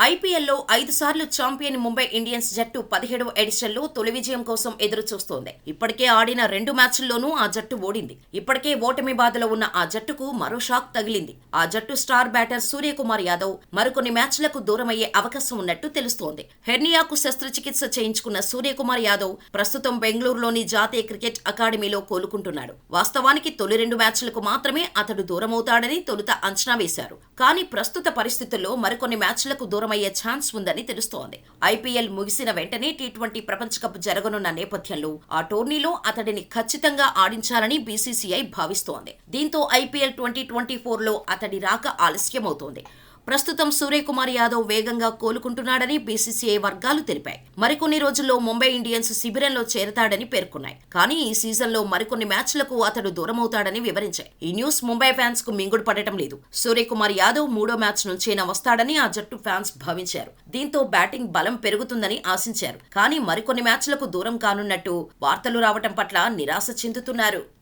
ఐపీఎల్లో 5 సార్లు champion Mumbai Indians జట్టు 17వ ఎడిషన్లో తొలి విజయం కోసం ఎదురు చూస్తోంది. ఇప్పటికే ఆడిన 2 మ్యాచ్ల్లోనూ ఆ జట్టు ఓడింది. ఇప్పటికే ఓటమి బాధలో ఉన్న ఆ జట్టుకు మరో షాక్ తగిలింది. ఆ జట్టు స్టార్ బ్యాటర్ సూర్యకుమార్ యాదవ్ మరికొన్ని మ్యాచ్లకు దూరమయ్యే అవకాశం ఉన్నట్టు తెలుస్తోంది. హెర్నియాకు శస్త్రచికిత్స చేయించుకున్న సూర్యకుమార్ యాదవ్ ప్రస్తుతం బెంగళూరులోని జాతీయ క్రికెట్ అకాడమీలో కోలుకుంటున్నాడు. వాస్తవానికి తొలి 2 మ్యాచ్లకు మాత్రమే అతడు దూరమవుతాడని తొలుత అంచనా వేశారు. కానీ ప్రస్తుత పరిస్థితుల్లో మరికొన్ని మ్యాచ్లకు దూరమయ్యే ఛాన్స్ ఉందని తెలుస్తోంది. ఐపీఎల్ ముగిసిన వెంటనే టీ20 ప్రపంచ కప్ జరగనున్న నేపథ్యంలో ఆ టోర్నీలో అతడిని ఖచ్చితంగా ఆడించాలని బీసీసీఐ భావిస్తోంది. దీంతో ఐపీఎల్ 2024లో అతడి రాక ఆలస్యమవుతోంది. ప్రస్తుతం సూర్యకుమార్ యాదవ్ వేగంగా కోలుకుంటున్నాడని బీసీసీఐ వర్గాలు తెలిపాయి. మరికొన్ని రోజుల్లో ముంబై ఇండియన్స్ శిబిరంలో చేరతాడని పేర్కొన్నాయి. కానీ ఈ సీజన్లో మరికొన్ని మ్యాచ్లకు అతడు దూరమవుతాడని వివరించాయి. ఈ న్యూస్ ముంబై ఫ్యాన్స్ కు మింగుడు పడటం లేదు. సూర్యకుమార్ యాదవ్ 3వ మ్యాచ్ నుంచైనా వస్తాడని ఆ జట్టు ఫ్యాన్స్ భావించారు. దీంతో బ్యాటింగ్ బలం పెరుగుతుందని ఆశించారు. కానీ మరికొన్ని మ్యాచ్లకు దూరం కానున్నట్టు వార్తలు రావటం పట్ల నిరాశ చెందుతున్నారు.